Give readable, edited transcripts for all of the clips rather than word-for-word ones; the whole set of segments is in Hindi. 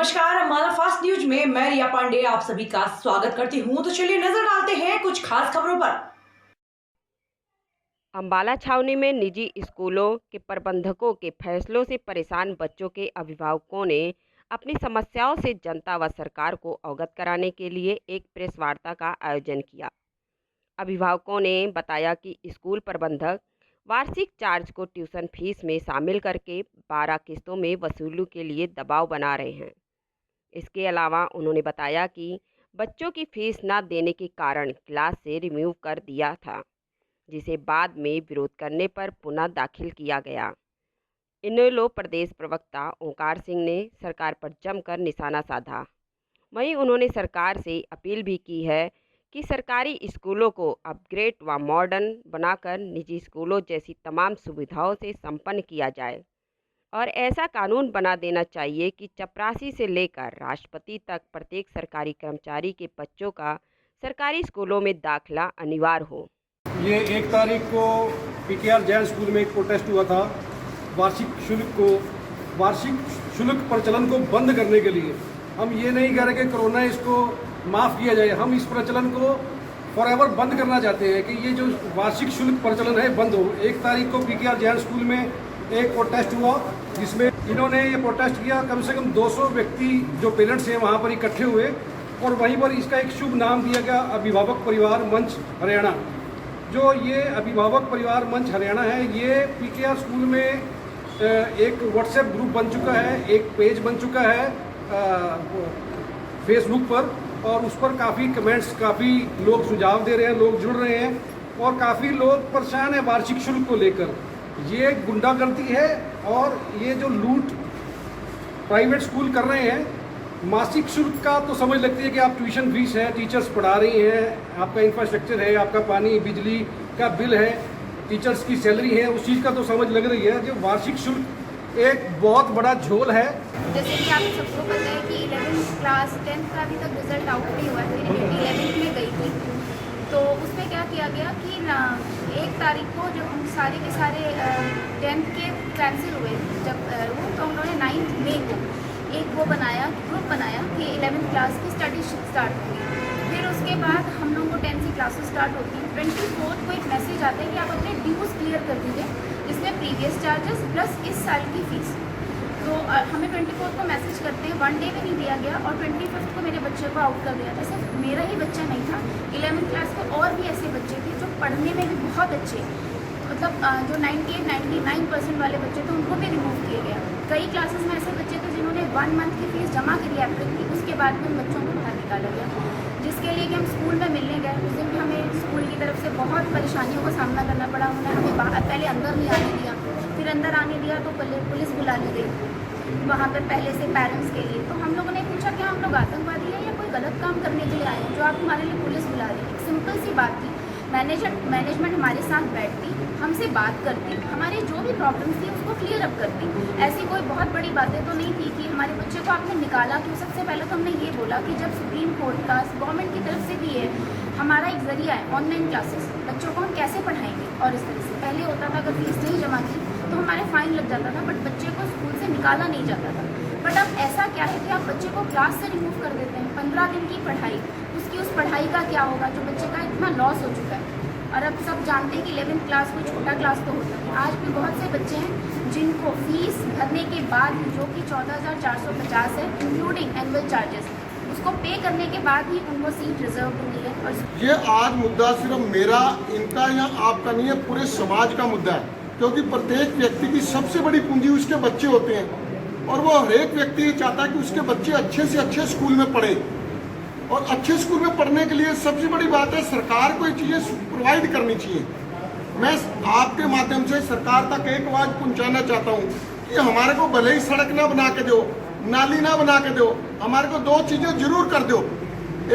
नमस्कार, हमारा फास्ट न्यूज में मैं रिया पांडे आप सभी का स्वागत करती हूं। तो चलिए नजर डालते हैं कुछ खास खबरों पर। अंबाला छावनी में निजी स्कूलों के प्रबंधकों के फैसलों से परेशान बच्चों के अभिभावकों ने अपनी समस्याओं से जनता व सरकार को अवगत कराने के लिए एक प्रेस वार्ता का आयोजन किया। अभिभावकों ने बताया कि स्कूल प्रबंधक वार्षिक चार्ज को ट्यूशन फीस में शामिल करके 12 किस्तों में वसूली के लिए दबाव बना रहे हैं। इसके अलावा उन्होंने बताया कि बच्चों की फीस न देने के कारण क्लास से रिमूव कर दिया था, जिसे बाद में विरोध करने पर पुनः दाखिल किया गया। इनेलो प्रदेश प्रवक्ता ओंकार सिंह ने सरकार पर जमकर निशाना साधा। वहीं उन्होंने सरकार से अपील भी की है कि सरकारी स्कूलों को अपग्रेड व मॉडर्न बनाकर निजी स्कूलों जैसी तमाम सुविधाओं से संपन्न किया जाए और ऐसा कानून बना देना चाहिए कि चपरासी से लेकर राष्ट्रपति तक प्रत्येक सरकारी कर्मचारी के बच्चों का सरकारी स्कूलों में दाखिला अनिवार्य हो। ये 1 तारीख को पीकेआर जैन स्कूल में एक प्रोटेस्ट हुआ था। वार्षिक शुल्क प्रचलन को बंद करने के लिए हम ये नहीं कह रहे कि कोरोना इसको माफ़ किया जाए, हम इस प्रचलन को फॉरएवर बंद करना चाहते हैं कि ये जो वार्षिक शुल्क प्रचलन है बंद हो। 1 तारीख को पीकेआर जैन स्कूल में एक प्रोटेस्ट हुआ जिसमें इन्होंने ये प्रोटेस्ट किया। कम से कम 200 व्यक्ति जो पेरेंट्स हैं वहाँ पर इकट्ठे हुए और वहीं पर इसका एक शुभ नाम दिया गया अभिभावक परिवार मंच हरियाणा। जो ये अभिभावक परिवार मंच हरियाणा है, ये पीकेआर स्कूल में एक व्हाट्सएप ग्रुप बन चुका है, एक पेज बन चुका है फेसबुक पर, और उस पर काफ़ी कमेंट्स, काफ़ी लोग सुझाव दे रहे हैं, लोग जुड़ रहे हैं और काफ़ी लोग परेशान हैं वार्षिक शुल्क को लेकर। ये गुंडागर्दी है और ये जो लूट प्राइवेट स्कूल कर रहे हैं। मासिक शुल्क का तो समझ लगती है कि आप ट्यूशन फीस है, टीचर्स पढ़ा रही हैं, आपका इंफ्रास्ट्रक्चर है, आपका पानी बिजली का बिल है, टीचर्स की सैलरी है, उस चीज़ का तो समझ लग रही है। जो वार्षिक शुल्क एक बहुत बड़ा झोल है। जैसे कि आप सबको पता है कि 11th क्लास 10th का अभी तक रिजल्ट आउट नहीं हुआ है। मेरी बेटी 11th में गई थी, तो उसमें क्या किया गया कि 1 तारीख को जब हम सारे के सारे 10th के कैंसिल हुए जब तो उन्होंने 9th मई को एक वो बनाया, ग्रुप बनाया कि 11th क्लास की स्टडी स्टार्ट होगी। फिर उसके बाद हम लोगों को 10th की क्लासेस स्टार्ट होती हैं। 24 को एक मैसेज आता है कि आप अपने ड्यूज क्लियर कर दीजिए, इसमें प्रीवियस चार्जेस प्लस इस साल की फ़ीस। तो हमें 24 को मैसेज करते हैं, 1 डे भी नहीं दिया गया और 25 को मेरे बच्चे को आउट कर दिया था। सिर्फ मेरा ही बच्चा नहीं था, 11th क्लास के और भी ऐसे बच्चे थे जो पढ़ने में भी बहुत अच्छे, मतलब जो 98-99% वाले बच्चे थे उनको भी रिमूव किया गया। कई क्लासेस में ऐसे बच्चे थे जिन्होंने 1 मंथ की फ़ीस जमा करी अप्रैल की, उसके बाद में बच्चों को बाहर निकाला गया, जिसके लिए कि हम स्कूल में मिलने गए। उस दिन भी हमें स्कूल की तरफ से बहुत परेशानियों का सामना करना पड़ा। उन्होंने हमें पहले अंदर नहीं आने दिया, फिर अंदर आने दिया तो पुलिस बुला ली गई वहाँ पर पहले से पेरेंट्स के लिए। तो हम लोगों ने पूछा कि हम लोग आतंकवादी हैं या कोई गलत काम करने के लिए आए हैं जो आप हमारे लिए पुलिस बुला रही है। एक सिंपल सी बात थी, मैनेजमेंट हमारे साथ बैठती, हमसे बात करती, हमारी जो भी प्रॉब्लम्स थी उसको क्लियर अप करती। ऐसी कोई बहुत बड़ी बातें तो नहीं थी कि हमारे बच्चे को आपने निकाला क्यों। सबसे पहले तो हमने ये बोला कि जब सुप्रीम कोर्ट का गवर्नमेंट की तरफ से भी है, हमारा एक ज़रिया है ऑनलाइन क्लासेस, बच्चों को हम कैसे पढ़ाएंगे। और इस तरह से पहले होता था अगर फीस नहीं जमा की तो हमारे फाइन लग जाता था, बट बच्चे को स्कूल से निकाला नहीं जाता था। बट अब ऐसा क्या है कि आप बच्चे को क्लास से रिमूव कर देते हैं। 15 दिन की पढ़ाई, उसकी उस पढ़ाई का क्या होगा जो बच्चे का इतना लॉस हो चुका है। और अब सब जानते हैं कि 11th क्लास कोई छोटा क्लास तो होता है। आज भी बहुत से बच्चे हैं जिनको फीस भरने के बाद ही, जो कि 14,450 है इंक्लूडिंग एनुअल चार्जेस, उसको पे करने के बाद ही उनको सीट रिजर्व हुई है। और ये आज मुद्दा सिर्फ मेरा, इनका या आपका नहीं है, पूरे समाज का मुद्दा है, क्योंकि प्रत्येक व्यक्ति की सबसे बड़ी पूंजी उसके बच्चे होते हैं और वो हर एक व्यक्ति चाहता है कि उसके बच्चे अच्छे से अच्छे स्कूल में पढ़े। और अच्छे स्कूल में पढ़ने के लिए सबसे बड़ी बात है सरकार को ये चीज़ें प्रोवाइड करनी चाहिए। मैं आपके माध्यम से सरकार तक एक आवाज़ पहुंचाना चाहता हूँ कि हमारे को भले ही सड़क ना बना के दो, नाली ना बना के दो, हमारे को 2 चीज़ें जरूर कर दो,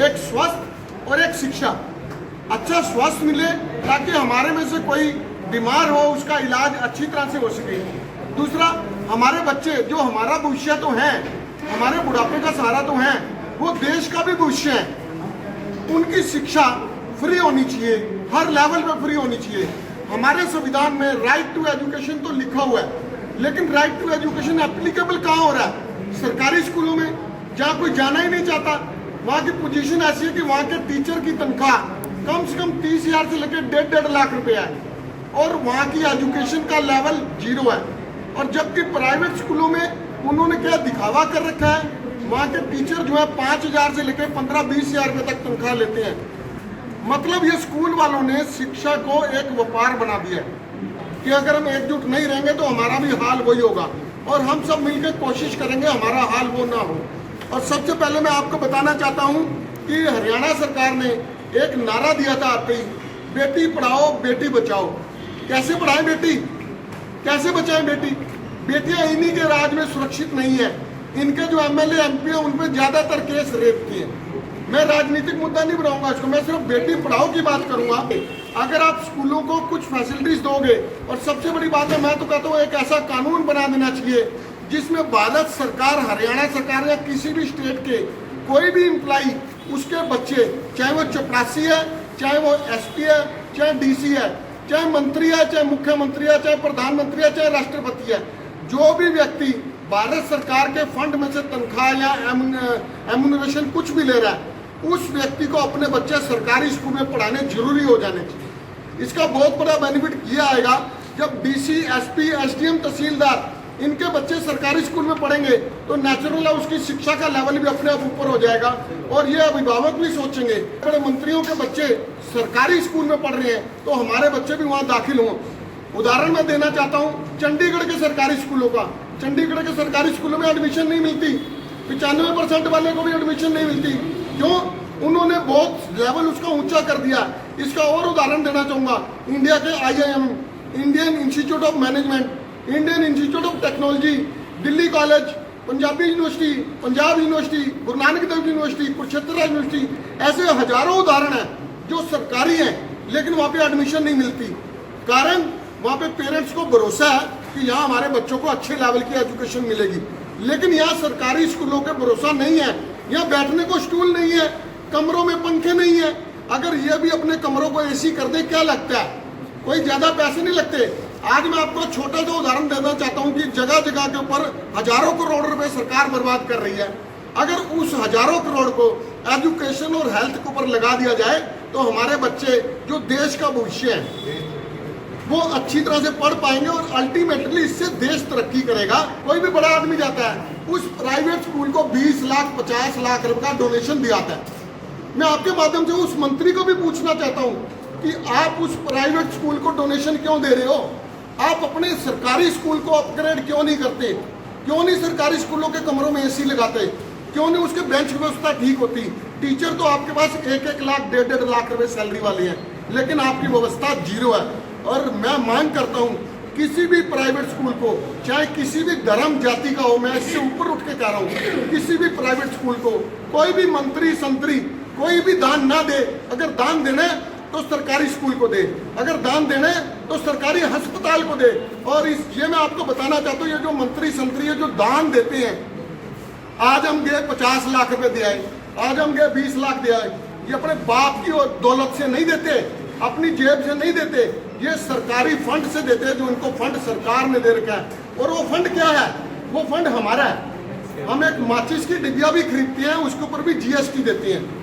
एक स्वास्थ्य और एक शिक्षा। अच्छा स्वास्थ्य मिले ताकि हमारे में से कोई बीमार हो उसका इलाज अच्छी तरह से हो सके। दूसरा, हमारे बच्चे जो हमारा भविष्य तो हैं, हमारे बुढ़ापे का सहारा तो हैं, वो देश का भी भविष्य है, उनकी शिक्षा फ्री होनी चाहिए, हर लेवल पे फ्री होनी चाहिए। हमारे संविधान में राइट टू एजुकेशन तो लिखा हुआ है, लेकिन राइट टू एजुकेशन एप्लीकेबल कहाँ हो रहा है? सरकारी स्कूलों में, जहाँ कोई जाना ही नहीं चाहता। वहाँ की पोजीशन ऐसी है कि वहाँ के टीचर की तनख्वाह कम से कम 30,000 से लेकर 1.5 लाख रुपया है और वहाँ की एजुकेशन का लेवल 0 है। और जबकि प्राइवेट स्कूलों में उन्होंने क्या दिखावा कर रखा है, वहाँ के टीचर जो है 5,000 से लेकर 15-20 हज़ार रुपये तक तनख्वाह लेते हैं। मतलब ये स्कूल वालों ने शिक्षा को एक व्यापार बना दिया है कि अगर हम एकजुट नहीं रहेंगे तो हमारा भी हाल वही होगा और हम सब मिलकर कोशिश करेंगे हमारा हाल वो ना हो। और सबसे पहले मैं आपको बताना चाहता हूँ कि हरियाणा सरकार ने एक नारा दिया था आते ही, बेटी पढ़ाओ बेटी बचाओ। कैसे पढ़ाएं बेटी, कैसे बचाएं बेटी? बेटियां इन्हीं के राज में सुरक्षित नहीं है। इनके जो एमएलए एमपी है उन पर ज्यादातर केस रेप के हैं। मैं राजनीतिक मुद्दा नहीं बनाऊंगा इसको, मैं सिर्फ बेटी पढ़ाओ की बात करूंगा। अगर आप स्कूलों को कुछ फैसिलिटीज दोगे, और सबसे बड़ी बात है मैं तो कहता हूँ एक ऐसा कानून बना देना चाहिए जिसमें भारत सरकार, हरियाणा सरकार या किसी भी स्टेट के कोई भी एम्प्लॉई, उसके बच्चे, चाहे वो चपरासी है, चाहे वो एसपी है, चाहे डीसी है, चाहे मंत्री है, चाहे मुख्यमंत्री है, चाहे प्रधानमंत्री है, चाहे राष्ट्रपति है, जो भी व्यक्ति भारत सरकार के फंड में से तनख्वाह या एमुनरेशन कुछ भी ले रहा है, उस व्यक्ति को अपने बच्चे सरकारी स्कूल में पढ़ाने जरूरी हो जाने चाहिए। इसका बहुत बड़ा बेनिफिट ये आएगा जब डीसी, एसपी, एसडीएम, तहसीलदार इनके बच्चे सरकारी स्कूल में पढ़ेंगे तो नेचुरल है उसकी शिक्षा का लेवल भी अपने आप ऊपर हो जाएगा। और ये अभिभावक भी सोचेंगे बड़े मंत्रियों के बच्चे सरकारी स्कूल में पढ़ रहे हैं तो हमारे बच्चे भी वहाँ दाखिल हों। उदाहरण मैं देना चाहता हूँ चंडीगढ़ के सरकारी स्कूलों का। चंडीगढ़ के सरकारी स्कूलों में एडमिशन नहीं मिलती, 95% वाले को भी एडमिशन नहीं मिलती। क्यों? उन्होंने बहुत लेवल उसका ऊंचा कर दिया। इसका और उदाहरण देना चाहूँगा, इंडिया के IIM, Indian institute of management, Indian institute of technology, Delhi college, Punjabi university, Punjab university, Guru Nanak Dev university, Kurukshetra university, ऐसे हजारों उदाहरण हैं जो सरकारी हैं लेकिन वहाँ पे एडमिशन नहीं मिलती। कारण वहाँ पे पेरेंट्स को भरोसा है कि यहाँ हमारे बच्चों को अच्छे लेवल की एजुकेशन मिलेगी। लेकिन यहाँ सरकारी स्कूलों के भरोसा नहीं है, यहाँ बैठने को स्टूल नहीं है, कमरों में पंखे नहीं है। अगर ये भी अपने कमरों को AC कर दे क्या लगता है? कोई ज्यादा पैसे नहीं लगते। आज मैं आपको छोटा सा उदाहरण देना चाहता हूँ कि जगह जगह के ऊपर हजारों करोड़ रुपए सरकार बर्बाद कर रही है। अगर उस हजारों करोड़ को एजुकेशन और हेल्थ के ऊपर लगा दिया जाए तो हमारे बच्चे जो देश का भविष्य है वो अच्छी तरह से पढ़ पाएंगे और अल्टीमेटली इससे देश तरक्की करेगा। कोई भी बड़ा आदमी जाता है उस प्राइवेट स्कूल को 20 लाख 50 लाख रुपए का डोनेशन दिलाता है। मैं आपके माध्यम से उस मंत्री को भी पूछना चाहता हूँ कि आप उस प्राइवेट स्कूल को डोनेशन क्यों दे रहे हो? आप अपने सरकारी स्कूल को अपग्रेड क्यों नहीं करते? क्यों नहीं सरकारी स्कूलों के कमरों में AC लगाते? क्यों नहीं उसके बेंच व्यवस्था ठीक होती? टीचर तो आपके पास 1-1 लाख 1.5 लाख रुपए सैलरी वाले हैं, लेकिन आपकी व्यवस्था 0 है। और मैं मांग करता हूँ किसी भी प्राइवेट स्कूल को, चाहे किसी भी धर्म जाति का हो, मैं इससे ऊपर उठ के कह रहा हूँ, किसी भी प्राइवेट स्कूल को कोई भी मंत्री संतरी कोई भी दान ना दे। अगर दान देना है तो सरकारी स्कूल को दे, अगर दान देना है तो सरकारी अस्पताल को दे। और ये मैं आपको बताना चाहता हूँ, ये जो मंत्री संतरी है जो दान देते हैं, आज हम गए 50 लाख रुपए दे आए, आज हम गए 20 लाख दे आए, ये अपने बाप की दौलत से नहीं देते, अपनी जेब से नहीं देते, ये सरकारी फंड से देते हैं जो इनको फंड सरकार ने दे रखा है। और वो फंड क्या है? वो फंड हमारा है। हम एक माचिस की डिबिया भी खरीदते हैं, उसके ऊपर भी GST देते हैं।